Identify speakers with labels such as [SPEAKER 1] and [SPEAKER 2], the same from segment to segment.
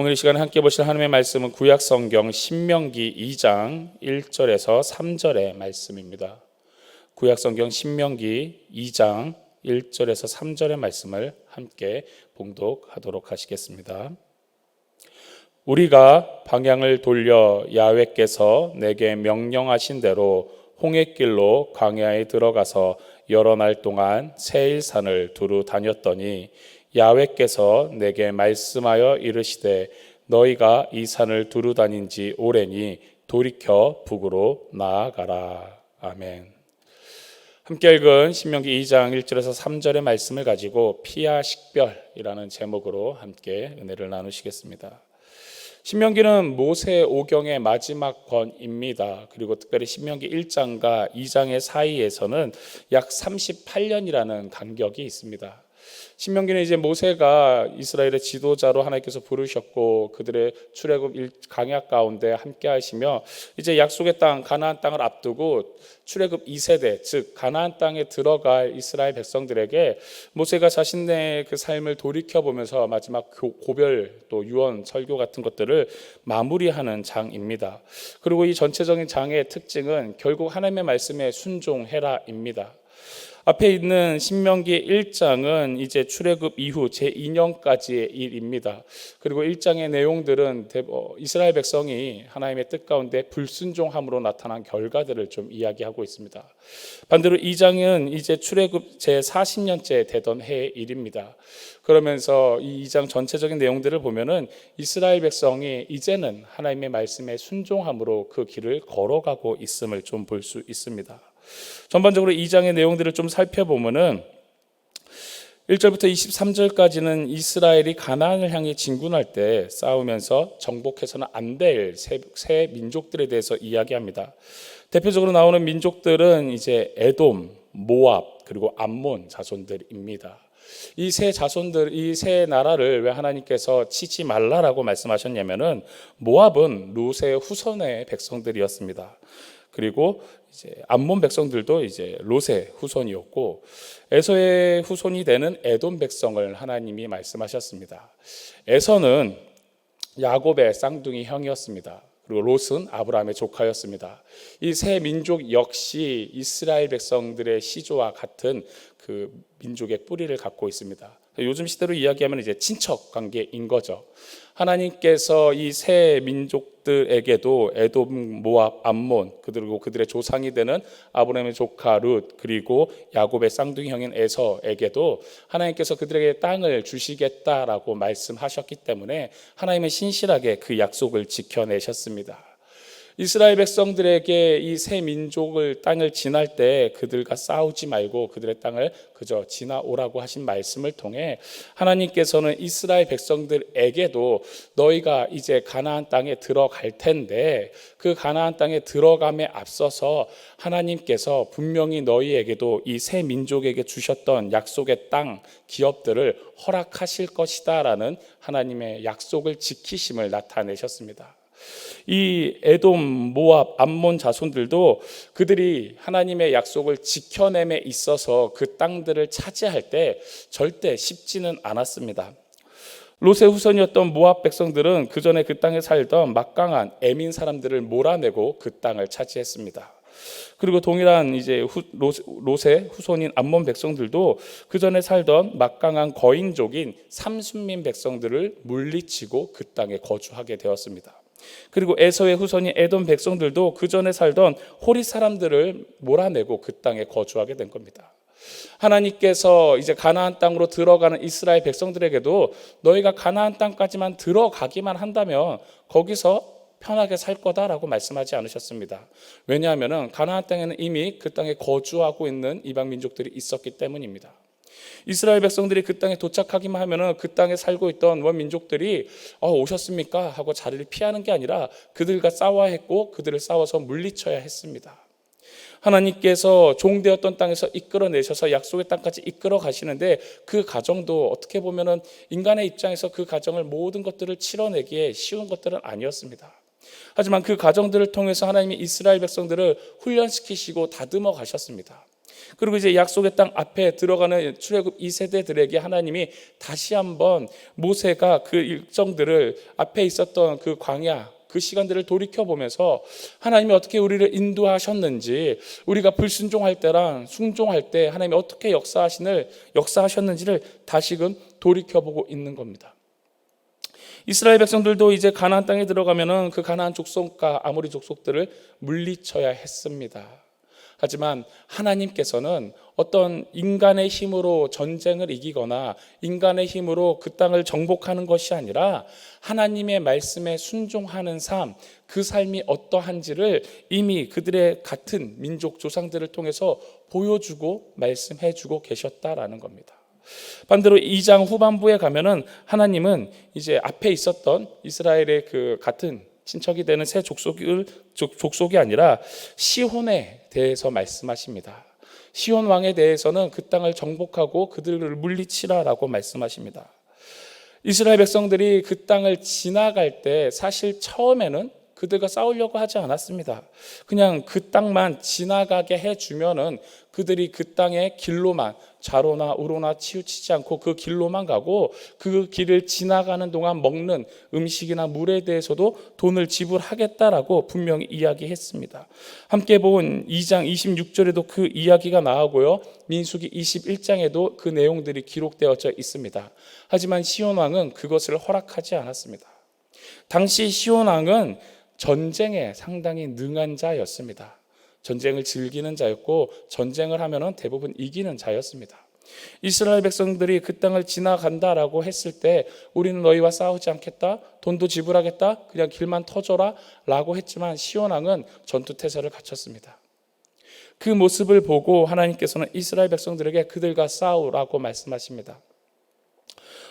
[SPEAKER 1] 오늘 이 시간에 함께 보실 하나님의 말씀은 구약성경 신명기 2장 1절에서 3절의 말씀입니다. 구약성경 신명기 2장 1절에서 3절의 말씀을 함께 봉독하도록 하시겠습니다. 우리가 방향을 돌려 야훼께서 내게 명령하신 대로 홍해길로 광야에 들어가서 여러 날 동안 세일산을 두루 다녔더니 야훼께서 내게 말씀하여 이르시되 너희가 이 산을 두루 다닌 지 오래니 돌이켜 북으로 나아가라. 아멘. 함께 읽은 신명기 2장 1절에서 3절의 말씀을 가지고 피야 식별이라는 제목으로 함께 은혜를 나누시겠습니다. 신명기는 모세 오경의 마지막 권입니다. 그리고 특별히 신명기 1장과 2장의 사이에서는 약 38년이라는 간격이 있습니다. 신명기는 이제 모세가 이스라엘의 지도자로 하나님께서 부르셨고 그들의 출애굽 강약 가운데 함께 하시며 이제 약속의 땅 가나안 땅을 앞두고 출애굽 2세대 즉 가나안 땅에 들어갈 이스라엘 백성들에게 모세가 자신의 그 삶을 돌이켜보면서 마지막 고별 또 유언 설교 같은 것들을 마무리하는 장입니다. 그리고 이 전체적인 장의 특징은 결국 하나님의 말씀에 순종해라입니다. 앞에 있는 신명기 1장은 이제 출애굽 이후 제2년까지의 일입니다. 그리고 1장의 내용들은 이스라엘 백성이 하나님의 뜻 가운데 불순종함으로 나타난 결과들을 좀 이야기하고 있습니다. 반대로 2장은 이제 출애굽 제40년째 되던 해의 일입니다. 그러면서 이 2장 전체적인 내용들을 보면은 이스라엘 백성이 이제는 하나님의 말씀에 순종함으로 그 길을 걸어가고 있음을 좀 볼 수 있습니다. 전반적으로 2장의 내용들을 좀 살펴보면은 1절부터 23절까지는 이스라엘이 가나안을 향해 진군할 때 싸우면서 정복해서는 안 될 새 민족들에 대해서 이야기합니다. 대표적으로 나오는 민족들은 이제 에돔, 모압, 그리고 암몬 자손들입니다. 이 세 자손들, 이 세 나라를 왜 하나님께서 치지 말라라고 말씀하셨냐면은 모압은 롯의 후손의 백성들이었습니다. 그리고 이제 암몬 백성들도 이제 롯의 후손이었고 에서의 후손이 되는 에돔 백성을 하나님이 말씀하셨습니다. 에서는 야곱의 쌍둥이 형이었습니다. 그리고 롯은 아브라함의 조카였습니다. 이 세 민족 역시 이스라엘 백성들의 시조와 같은 그 민족의 뿌리를 갖고 있습니다. 요즘 시대로 이야기하면 이제 친척 관계인 거죠. 하나님께서 이 세 민족들에게도 에돔, 모압, 암몬 그리고 그들의 조상이 되는 아브라함의 조카 룻 그리고 야곱의 쌍둥이 형인 에서에게도 하나님께서 그들에게 땅을 주시겠다라고 말씀하셨기 때문에 하나님은 신실하게 그 약속을 지켜내셨습니다. 이스라엘 백성들에게 이 세 민족을 땅을 지날 때 그들과 싸우지 말고 그들의 땅을 그저 지나오라고 하신 말씀을 통해 하나님께서는 이스라엘 백성들에게도 너희가 이제 가나안 땅에 들어갈 텐데 그 가나안 땅에 들어감에 앞서서 하나님께서 분명히 너희에게도 이 세 민족에게 주셨던 약속의 땅 기업들을 허락하실 것이다라는 하나님의 약속을 지키심을 나타내셨습니다. 이 에돔, 모압, 암몬 자손들도 그들이 하나님의 약속을 지켜냄에 있어서 그 땅들을 차지할 때 절대 쉽지는 않았습니다. 롯의 후손이었던 모압 백성들은 그 전에 그 땅에 살던 막강한 에민 사람들을 몰아내고 그 땅을 차지했습니다. 그리고 동일한 이제 롯의 후손인 암몬 백성들도 그 전에 살던 막강한 거인족인 삼순민 백성들을 물리치고 그 땅에 거주하게 되었습니다. 그리고 에서의 후손인 에돔 백성들도 그 전에 살던 호리 사람들을 몰아내고 그 땅에 거주하게 된 겁니다. 하나님께서 이제 가나안 땅으로 들어가는 이스라엘 백성들에게도 너희가 가나안 땅까지만 들어가기만 한다면 거기서 편하게 살 거다라고 말씀하지 않으셨습니다. 왜냐하면 가나안 땅에는 이미 그 땅에 거주하고 있는 이방 민족들이 있었기 때문입니다. 이스라엘 백성들이 그 땅에 도착하기만 하면은 그 땅에 살고 있던 원민족들이 오셨습니까? 하고 자리를 피하는 게 아니라 그들과 싸워야 했고 그들을 싸워서 물리쳐야 했습니다. 하나님께서 종되었던 땅에서 이끌어내셔서 약속의 땅까지 이끌어 가시는데 그 과정도 어떻게 보면은 인간의 입장에서 그 과정을 모든 것들을 치러내기에 쉬운 것들은 아니었습니다. 하지만 그 과정들을 통해서 하나님이 이스라엘 백성들을 훈련시키시고 다듬어 가셨습니다. 그리고 이제 약속의 땅 앞에 들어가는 출애굽 2세대들에게 하나님이 다시 한번 모세가 그 일정들을 앞에 있었던 그 광야 그 시간들을 돌이켜보면서 하나님이 어떻게 우리를 인도하셨는지, 우리가 불순종할 때랑 순종할 때 하나님이 어떻게 역사하셨는지를 다시금 돌이켜보고 있는 겁니다. 이스라엘 백성들도 이제 가나안 땅에 들어가면은 그 가나안 족속과 아모리 족속들을 물리쳐야 했습니다. 하지만 하나님께서는 어떤 인간의 힘으로 전쟁을 이기거나 인간의 힘으로 그 땅을 정복하는 것이 아니라 하나님의 말씀에 순종하는 삶, 그 삶이 어떠한지를 이미 그들의 같은 민족 조상들을 통해서 보여주고 말씀해주고 계셨다라는 겁니다. 반대로 2장 후반부에 가면은 하나님은 이제 앞에 있었던 이스라엘의 그 같은 친척이 되는 새 족속이 아니라 시혼에 대해서 말씀하십니다. 시혼 왕에 대해서는 그 땅을 정복하고 그들을 물리치라라고 말씀하십니다. 이스라엘 백성들이 그 땅을 지나갈 때 사실 처음에는 그들과 싸우려고 하지 않았습니다. 그냥 그 땅만 지나가게 해주면은 그들이 그 땅의 길로만 좌로나 우로나 치우치지 않고 그 길로만 가고 그 길을 지나가는 동안 먹는 음식이나 물에 대해서도 돈을 지불하겠다라고 분명히 이야기했습니다. 함께 본 2장 26절에도 그 이야기가 나오고요. 민수기 21장에도 그 내용들이 기록되어져 있습니다. 하지만 시온 왕은 그것을 허락하지 않았습니다. 당시 시온 왕은 전쟁에 상당히 능한 자였습니다. 전쟁을 즐기는 자였고 전쟁을 하면은 대부분 이기는 자였습니다. 이스라엘 백성들이 그 땅을 지나간다라고 했을 때 우리는 너희와 싸우지 않겠다, 돈도 지불하겠다, 그냥 길만 터져라 라고 했지만 시온 왕은 전투태세를 갖췄습니다. 그 모습을 보고 하나님께서는 이스라엘 백성들에게 그들과 싸우라고 말씀하십니다.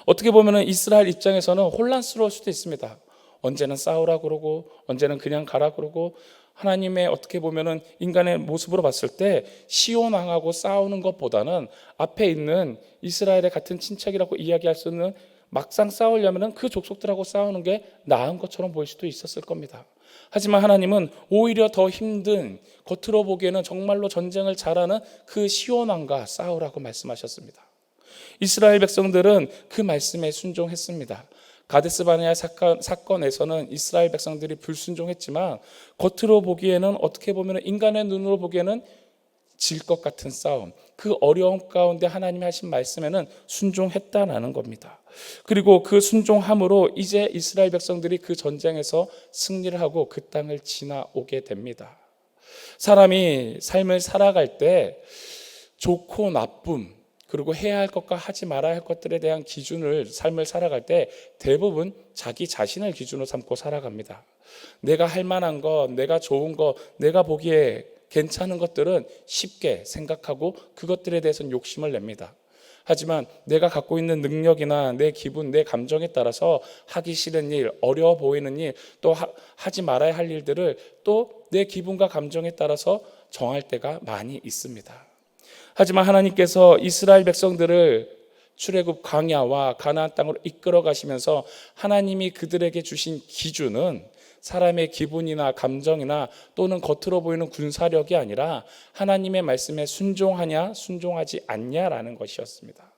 [SPEAKER 1] 어떻게 보면 이스라엘 입장에서는 혼란스러울 수도 있습니다. 언제는 싸우라 그러고 언제는 그냥 가라 그러고, 하나님의 어떻게 보면은 인간의 모습으로 봤을 때 시온 왕하고 싸우는 것보다는 앞에 있는 이스라엘의 같은 친척이라고 이야기할 수 있는, 막상 싸우려면은 그 족속들하고 싸우는 게 나은 것처럼 보일 수도 있었을 겁니다. 하지만 하나님은 오히려 더 힘든, 겉으로 보기에는 정말로 전쟁을 잘하는 그 시온 왕과 싸우라고 말씀하셨습니다. 이스라엘 백성들은 그 말씀에 순종했습니다. 가데스 바네아 사건에서는 이스라엘 백성들이 불순종했지만 겉으로 보기에는, 어떻게 보면 인간의 눈으로 보기에는 질 것 같은 싸움, 그 어려움 가운데 하나님이 하신 말씀에는 순종했다라는 겁니다. 그리고 그 순종함으로 이제 이스라엘 백성들이 그 전쟁에서 승리를 하고 그 땅을 지나오게 됩니다. 사람이 삶을 살아갈 때 좋고 나쁨, 그리고 해야 할 것과 하지 말아야 할 것들에 대한 기준을, 삶을 살아갈 때 대부분 자기 자신을 기준으로 삼고 살아갑니다. 내가 할 만한 것, 내가 좋은 것, 내가 보기에 괜찮은 것들은 쉽게 생각하고 그것들에 대해서는 욕심을 냅니다. 하지만 내가 갖고 있는 능력이나 내 기분, 내 감정에 따라서 하기 싫은 일, 어려워 보이는 일, 또 하지 말아야 할 일들을 또 내 기분과 감정에 따라서 정할 때가 많이 있습니다. 하지만 하나님께서 이스라엘 백성들을 출애굽 광야와 가나안 땅으로 이끌어 가시면서 하나님이 그들에게 주신 기준은 사람의 기분이나 감정이나 또는 겉으로 보이는 군사력이 아니라 하나님의 말씀에 순종하냐 순종하지 않냐라는 것이었습니다.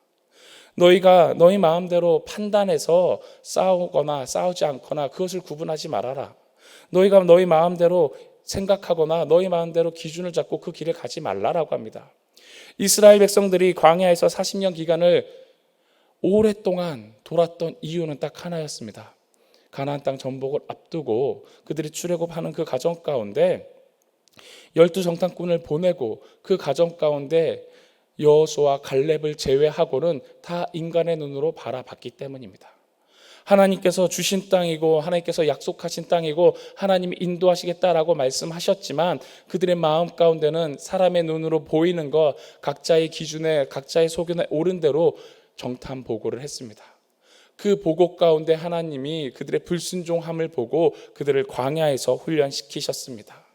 [SPEAKER 1] 너희가 너희 마음대로 판단해서 싸우거나 싸우지 않거나 그것을 구분하지 말아라. 너희가 너희 마음대로 생각하거나 너희 마음대로 기준을 잡고 그 길을 가지 말라라고 합니다. 이스라엘 백성들이 광야에서 40년 기간을 오랫동안 돌았던 이유는 딱 하나였습니다. 가나안 땅 정복을 앞두고 그들이 출애굽하는 그 과정 가운데 12정탐꾼을 보내고 그 과정 가운데 여호수아와 갈렙을 제외하고는 다 인간의 눈으로 바라봤기 때문입니다. 하나님께서 주신 땅이고 하나님께서 약속하신 땅이고 하나님이 인도하시겠다라고 말씀하셨지만 그들의 마음 가운데는 사람의 눈으로 보이는 것, 각자의 기준에 각자의 소견에 옳은 대로 정탐 보고를 했습니다. 그 보고 가운데 하나님이 그들의 불순종함을 보고 그들을 광야에서 훈련시키셨습니다.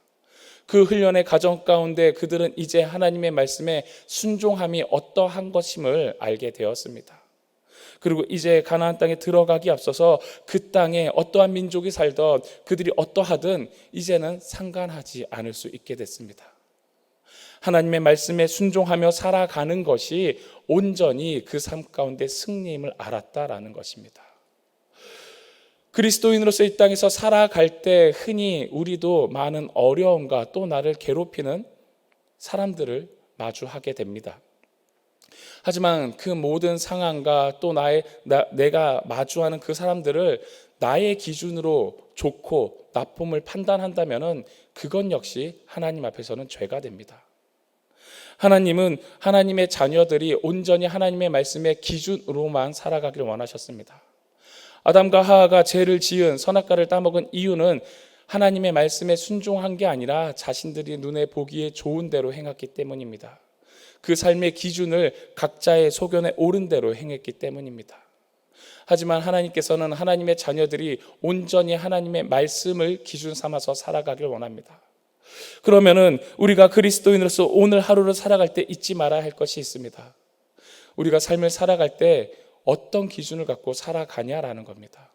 [SPEAKER 1] 그 훈련의 과정 가운데 그들은 이제 하나님의 말씀에 순종함이 어떠한 것임을 알게 되었습니다. 그리고 이제 가나안 땅에 들어가기 앞서서 그 땅에 어떠한 민족이 살던 그들이 어떠하든 이제는 상관하지 않을 수 있게 됐습니다. 하나님의 말씀에 순종하며 살아가는 것이 온전히 그 삶 가운데 승리임을 알았다라는 것입니다. 그리스도인으로서 이 땅에서 살아갈 때 흔히 우리도 많은 어려움과 또 나를 괴롭히는 사람들을 마주하게 됩니다. 하지만 그 모든 상황과 또 내가 마주하는 그 사람들을 나의 기준으로 좋고 나쁨을 판단한다면 그건 역시 하나님 앞에서는 죄가 됩니다. 하나님은 하나님의 자녀들이 온전히 하나님의 말씀의 기준으로만 살아가기를 원하셨습니다. 아담과 하와가 죄를 지은 선악과를 따먹은 이유는 하나님의 말씀에 순종한 게 아니라 자신들이 눈에 보기에 좋은 대로 행했기 때문입니다. 그 삶의 기준을 각자의 소견에 옳은 대로 행했기 때문입니다. 하지만 하나님께서는 하나님의 자녀들이 온전히 하나님의 말씀을 기준 삼아서 살아가길 원합니다. 그러면은 우리가 그리스도인으로서 오늘 하루를 살아갈 때 잊지 말아야 할 것이 있습니다. 우리가 삶을 살아갈 때 어떤 기준을 갖고 살아가냐라는 겁니다.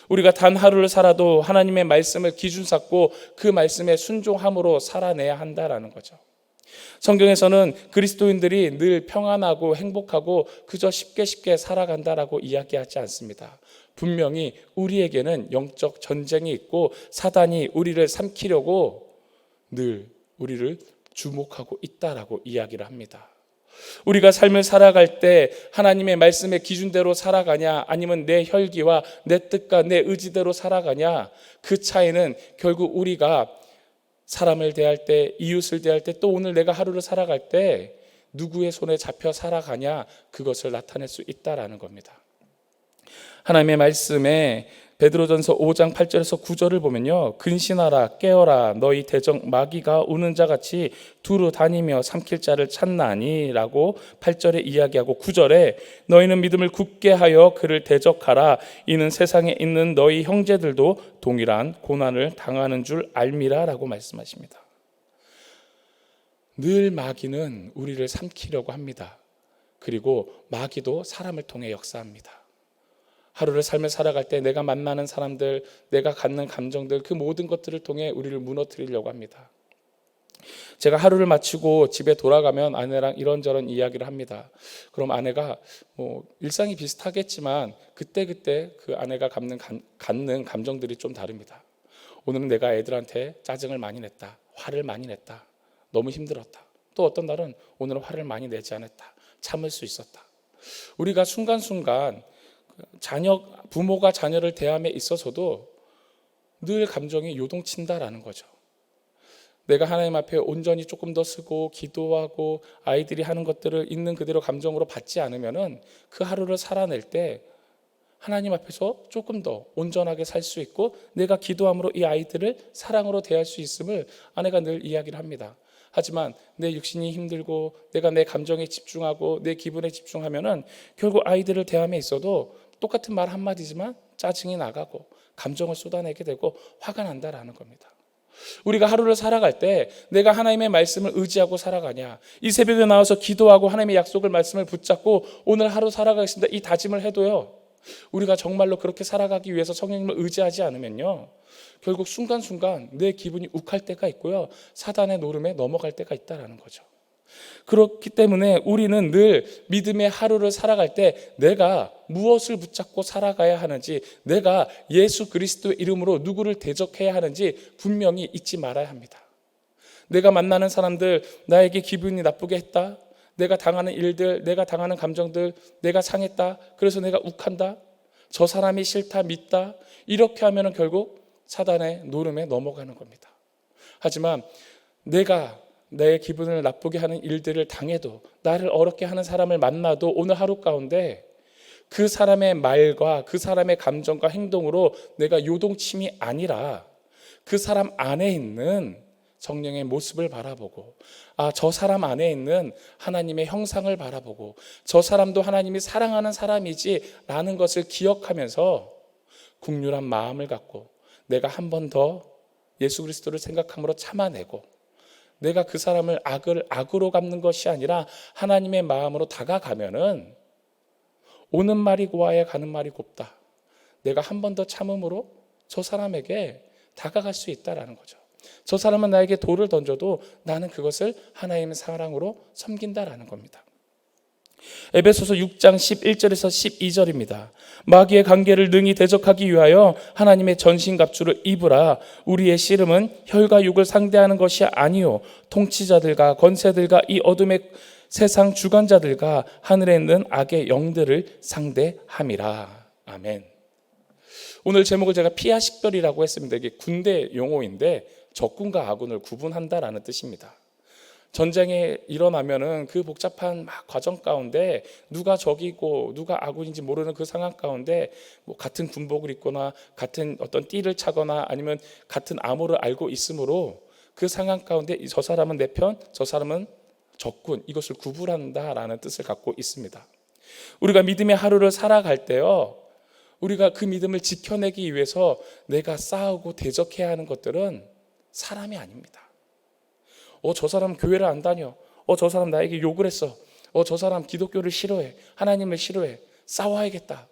[SPEAKER 1] 우리가 단 하루를 살아도 하나님의 말씀을 기준 삼고 그 말씀에 순종함으로 살아내야 한다라는 거죠. 성경에서는 그리스도인들이 늘 평안하고 행복하고 그저 쉽게 살아간다라고 이야기하지 않습니다. 분명히 우리에게는 영적 전쟁이 있고 사단이 우리를 삼키려고 늘 우리를 주목하고 있다라고 이야기를 합니다. 우리가 삶을 살아갈 때 하나님의 말씀의 기준대로 살아가냐 아니면 내 혈기와 내 뜻과 내 의지대로 살아가냐, 그 차이는 결국 우리가 사람을 대할 때, 이웃을 대할 때, 또 오늘 내가 하루를 살아갈 때 누구의 손에 잡혀 살아가냐, 그것을 나타낼 수 있다라는 겁니다. 하나님의 말씀에 베드로전서 5장 8절에서 9절을 보면요, 근신하라 깨어라 너희 대적 마귀가 우는 자같이 두루 다니며 삼킬 자를 찾나니 라고 8절에 이야기하고 9절에 너희는 믿음을 굳게 하여 그를 대적하라 이는 세상에 있는 너희 형제들도 동일한 고난을 당하는 줄 알미라 라고 말씀하십니다. 늘 마귀는 우리를 삼키려고 합니다. 그리고 마귀도 사람을 통해 역사합니다. 하루를 삶을 살아갈 때 내가 만나는 사람들, 내가 갖는 감정들, 그 모든 것들을 통해 우리를 무너뜨리려고 합니다. 제가 하루를 마치고 집에 돌아가면 아내랑 이런저런 이야기를 합니다. 그럼 아내가 일상이 비슷하겠지만 그때 그 아내가 갖는 감정들이 좀 다릅니다. 오늘은 내가 애들한테 짜증을 많이 냈다, 화를 많이 냈다, 너무 힘들었다. 또 어떤 날은 오늘은 화를 많이 내지 않았다, 참을 수 있었다. 우리가 순간순간 부모가 자녀를 대함에 있어서도 늘 감정이 요동친다라는 거죠. 내가 하나님 앞에 온전히 조금 더 쓰고 기도하고 아이들이 하는 것들을 있는 그대로 감정으로 받지 않으면은 그 하루를 살아낼 때 하나님 앞에서 조금 더 온전하게 살 수 있고 내가 기도함으로 이 아이들을 사랑으로 대할 수 있음을 아내가 늘 이야기를 합니다. 하지만 내 육신이 힘들고 내가 내 감정에 집중하고 내 기분에 집중하면은 결국 아이들을 대함에 있어도 똑같은 말 한마디지만 짜증이 나가고 감정을 쏟아내게 되고 화가 난다라는 겁니다. 우리가 하루를 살아갈 때 내가 하나님의 말씀을 의지하고 살아가냐, 이 새벽에 나와서 기도하고 하나님의 약속을 말씀을 붙잡고 오늘 하루 살아가겠습니다 이 다짐을 해도요, 우리가 정말로 그렇게 살아가기 위해서 성령님을 의지하지 않으면요, 결국 순간순간 내 기분이 욱할 때가 있고요, 사단의 노름에 넘어갈 때가 있다라는 거죠. 그렇기 때문에 우리는 늘 믿음의 하루를 살아갈 때 내가 무엇을 붙잡고 살아가야 하는지, 내가 예수 그리스도의 이름으로 누구를 대적해야 하는지 분명히 잊지 말아야 합니다. 내가 만나는 사람들 나에게 기분이 나쁘게 했다, 내가 당하는 일들, 내가 당하는 감정들, 내가 상했다, 그래서 내가 욱한다, 저 사람이 싫다, 믿다, 이렇게 하면 결국 사단의 노름에 넘어가는 겁니다. 하지만 내가 내 기분을 나쁘게 하는 일들을 당해도, 나를 어렵게 하는 사람을 만나도 오늘 하루 가운데 그 사람의 말과 그 사람의 감정과 행동으로 내가 요동침이 아니라 그 사람 안에 있는 성령의 모습을 바라보고, 저 사람 안에 있는 하나님의 형상을 바라보고 저 사람도 하나님이 사랑하는 사람이지라는 것을 기억하면서 긍휼한 마음을 갖고 내가 한 번 더 예수 그리스도를 생각함으로 참아내고, 내가 그 사람을 악으로 갚는 것이 아니라 하나님의 마음으로 다가가면은 오는 말이 고와야 가는 말이 곱다. 내가 한 번 더 참음으로 저 사람에게 다가갈 수 있다라는 거죠. 저 사람은 나에게 돌을 던져도 나는 그것을 하나님의 사랑으로 섬긴다라는 겁니다. 에베소서 6장 11절에서 12절입니다. 마귀의 관계를 능히 대적하기 위하여 하나님의 전신갑주를 입으라. 우리의 씨름은 혈과 육을 상대하는 것이 아니요 통치자들과 권세들과 이 어둠의 세상 주관자들과 하늘에 있는 악의 영들을 상대함이라. 아멘. 오늘 제목을 제가 피하식별이라고 했습니다. 이게 군대 용어인데 적군과 아군을 구분한다라는 뜻입니다. 전쟁이 일어나면은 그 복잡한 과정 가운데 누가 적이고 누가 아군인지 모르는 그 상황 가운데 뭐 같은 군복을 입거나 같은 어떤 띠를 차거나 아니면 같은 암호를 알고 있으므로 그 상황 가운데 저 사람은 내 편, 저 사람은 적군, 이것을 구분한다라는 뜻을 갖고 있습니다. 우리가 믿음의 하루를 살아갈 때요, 우리가 그 믿음을 지켜내기 위해서 내가 싸우고 대적해야 하는 것들은 사람이 아닙니다. 저 사람 교회를 안 다녀. 저 사람 나에게 욕을 했어. 저 사람 기독교를 싫어해. 하나님을 싫어해. 싸워야겠다.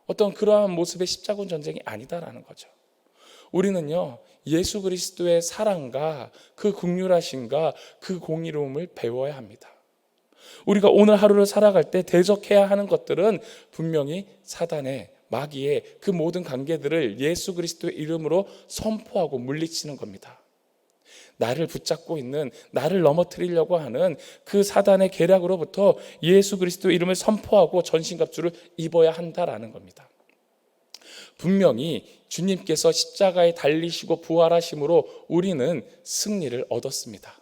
[SPEAKER 1] 어떤 그러한 모습의 십자군 전쟁이 아니다라는 거죠. 우리는요, 예수 그리스도의 사랑과 그 긍휼하심과 그 공의로움을 배워야 합니다. 우리가 오늘 하루를 살아갈 때 대적해야 하는 것들은 분명히 사단의 마귀의 그 모든 관계들을 예수 그리스도의 이름으로 선포하고 물리치는 겁니다. 나를 붙잡고 있는, 나를 넘어뜨리려고 하는 그 사단의 계략으로부터 예수 그리스도의 이름을 선포하고 전신갑주를 입어야 한다라는 겁니다. 분명히 주님께서 십자가에 달리시고 부활하심으로 우리는 승리를 얻었습니다.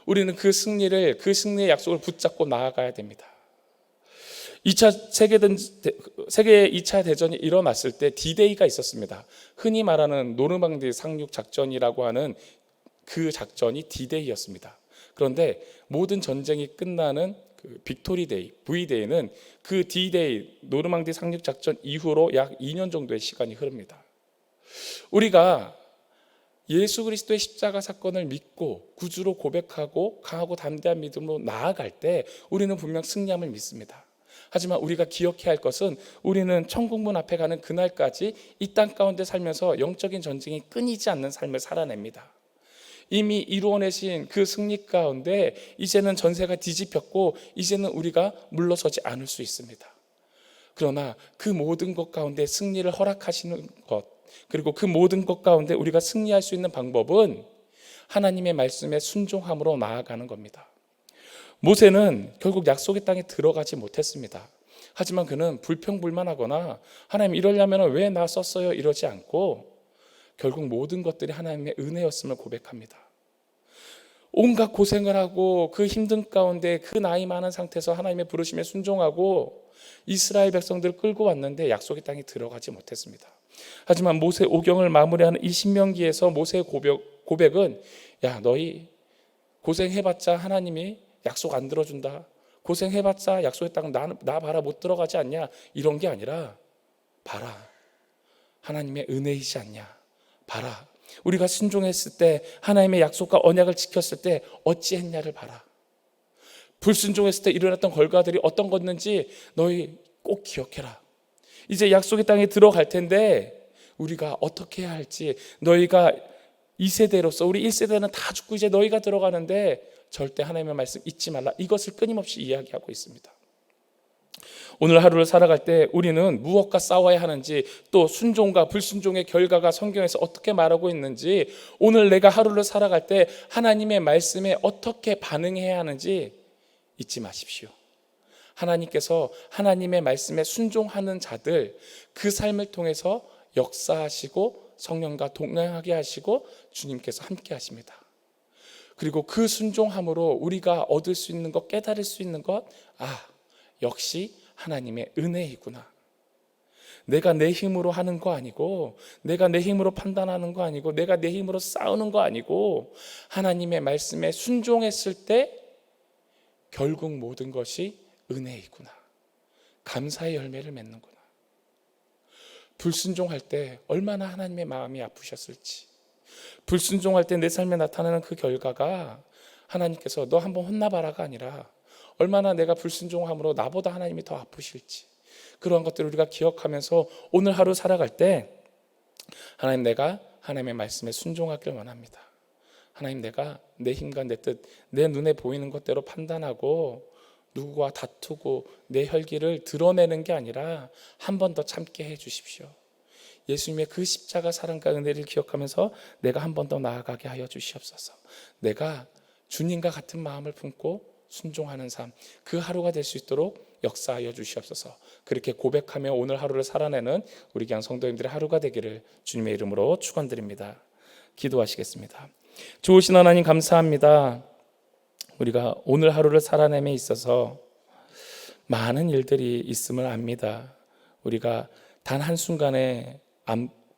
[SPEAKER 1] 우리는 그 승리의 약속을 붙잡고 나아가야 됩니다. 세계 2차 대전이 일어났을 때 D-Day가 있었습니다. 흔히 말하는 노르망디 상륙 작전이라고 하는 그 작전이 D-Day였습니다. 그런데 모든 전쟁이 끝나는 그 빅토리 데이, V-Day는 그 D-Day, 노르망디 상륙 작전 이후로 약 2년 정도의 시간이 흐릅니다. 우리가 예수 그리스도의 십자가 사건을 믿고 구주로 고백하고 강하고 담대한 믿음으로 나아갈 때 우리는 분명 승리함을 믿습니다. 하지만 우리가 기억해야 할 것은 우리는 천국문 앞에 가는 그날까지 이 땅 가운데 살면서 영적인 전쟁이 끊이지 않는 삶을 살아냅니다. 이미 이루어내신 그 승리 가운데 이제는 전세가 뒤집혔고 이제는 우리가 물러서지 않을 수 있습니다. 그러나 그 모든 것 가운데 승리를 허락하시는 것, 그리고 그 모든 것 가운데 우리가 승리할 수 있는 방법은 하나님의 말씀에 순종함으로 나아가는 겁니다. 모세는 결국 약속의 땅에 들어가지 못했습니다. 하지만 그는 불평불만하거나 하나님 이러려면 왜 나 썼어요 이러지 않고 결국 모든 것들이 하나님의 은혜였음을 고백합니다. 온갖 고생을 하고 그 힘든 가운데 그 나이 많은 상태에서 하나님의 부르심에 순종하고 이스라엘 백성들을 끌고 왔는데 약속의 땅에 들어가지 못했습니다. 하지만 모세 오경을 마무리하는 이 신명기에서 모세의 고백은 야 너희 고생해봤자 하나님이 약속 안 들어준다. 고생해봤자 약속의 땅 나 봐라 못 들어가지 않냐. 이런 게 아니라 봐라 하나님의 은혜이지 않냐. 봐라 우리가 순종했을 때 하나님의 약속과 언약을 지켰을 때 어찌했냐를 봐라. 불순종했을 때 일어났던 결과들이 어떤 거였는지 너희 꼭 기억해라. 이제 약속의 땅에 들어갈 텐데 우리가 어떻게 해야 할지 너희가 2세대로서 우리 1세대는 다 죽고 이제 너희가 들어가는데 절대 하나님의 말씀 잊지 말라. 이것을 끊임없이 이야기하고 있습니다. 오늘 하루를 살아갈 때 우리는 무엇과 싸워야 하는지 또 순종과 불순종의 결과가 성경에서 어떻게 말하고 있는지 오늘 내가 하루를 살아갈 때 하나님의 말씀에 어떻게 반응해야 하는지 잊지 마십시오. 하나님께서 하나님의 말씀에 순종하는 자들 그 삶을 통해서 역사하시고 성령과 동행하게 하시고 주님께서 함께 하십니다. 그리고 그 순종함으로 우리가 얻을 수 있는 것, 깨달을 수 있는 것, 역시 하나님의 은혜이구나. 내가 내 힘으로 하는 거 아니고 내가 내 힘으로 판단하는 거 아니고 내가 내 힘으로 싸우는 거 아니고 하나님의 말씀에 순종했을 때 결국 모든 것이 은혜이구나. 감사의 열매를 맺는구나. 불순종할 때 얼마나 하나님의 마음이 아프셨을지, 불순종할 때 내 삶에 나타나는 그 결과가 하나님께서 너 한번 혼나봐라가 아니라 얼마나 내가 불순종함으로 나보다 하나님이 더 아프실지, 그러한 것들을 우리가 기억하면서 오늘 하루 살아갈 때 하나님 내가 하나님의 말씀에 순종하길 원합니다. 하나님, 내가 내 힘과 내 뜻, 내 눈에 보이는 것대로 판단하고 누구와 다투고 내 혈기를 드러내는 게 아니라 한 번 더 참게 해 주십시오. 예수님의 그 십자가 사랑과 은혜를 기억하면서 내가 한 번 더 나아가게 하여 주시옵소서. 내가 주님과 같은 마음을 품고 순종하는 삶, 그 하루가 될 수 있도록 역사하여 주시옵소서. 그렇게 고백하며 오늘 하루를 살아내는 우리 교회 성도님들의 하루가 되기를 주님의 이름으로 축원드립니다. 기도하시겠습니다. 좋으신 하나님, 감사합니다. 우리가 오늘 하루를 살아냄에 있어서 많은 일들이 있음을 압니다. 우리가 단 한순간에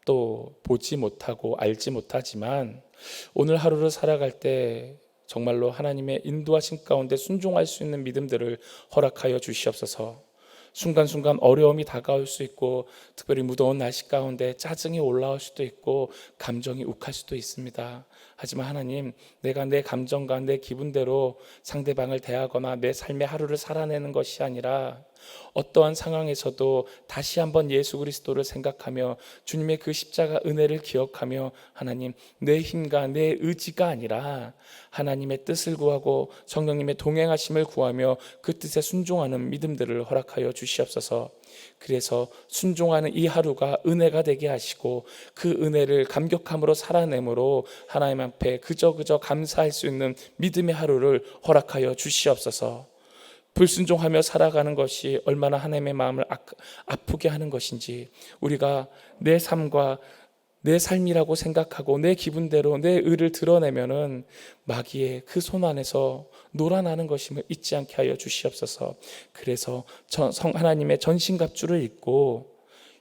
[SPEAKER 1] 또 보지 못하고 알지 못하지만 오늘 하루를 살아갈 때 정말로 하나님의 인도하신 가운데 순종할 수 있는 믿음들을 허락하여 주시옵소서. 순간순간 어려움이 다가올 수 있고, 특별히 무더운 날씨 가운데 짜증이 올라올 수도 있고 감정이 욱할 수도 있습니다. 하지만 하나님, 내가 내 감정과 내 기분대로 상대방을 대하거나 내 삶의 하루를 살아내는 것이 아니라 어떠한 상황에서도 다시 한번 예수 그리스도를 생각하며 주님의 그 십자가 은혜를 기억하며 하나님, 내 힘과 내 의지가 아니라 하나님의 뜻을 구하고 성령님의 동행하심을 구하며 그 뜻에 순종하는 믿음들을 허락하여 주시옵소서. 그래서 순종하는 이 하루가 은혜가 되게 하시고 그 은혜를 감격함으로 살아내므로 하나님 앞에 그저 감사할 수 있는 믿음의 하루를 허락하여 주시옵소서. 불순종하며 살아가는 것이 얼마나 하나님의 마음을 아프게 하는 것인지, 우리가 내 삶과 내 삶이라고 생각하고 내 기분대로 내 의를 드러내면은 마귀의 그 손 안에서 놀아나는 것임을 잊지 않게 하여 주시옵소서. 그래서 하나님의 전신갑주를 입고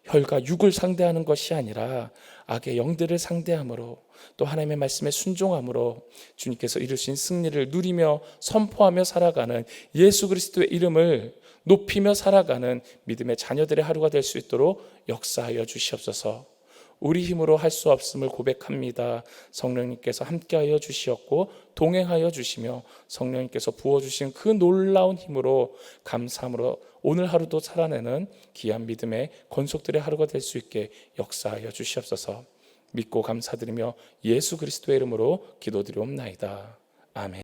[SPEAKER 1] 혈과 육을 상대하는 것이 아니라 악의 영들을 상대함으로 또 하나님의 말씀에 순종함으로 주님께서 이루신 승리를 누리며 선포하며 살아가는 예수 그리스도의 이름을 높이며 살아가는 믿음의 자녀들의 하루가 될 수 있도록 역사하여 주시옵소서. 우리 힘으로 할 수 없음을 고백합니다. 성령님께서 함께하여 주시었고 동행하여 주시며 성령님께서 부어주신 그 놀라운 힘으로 감사함으로 오늘 하루도 살아내는 귀한 믿음의 권속들의 하루가 될 수 있게 역사하여 주시옵소서. 믿고 감사드리며 예수 그리스도의 이름으로 기도드리옵나이다. 아멘.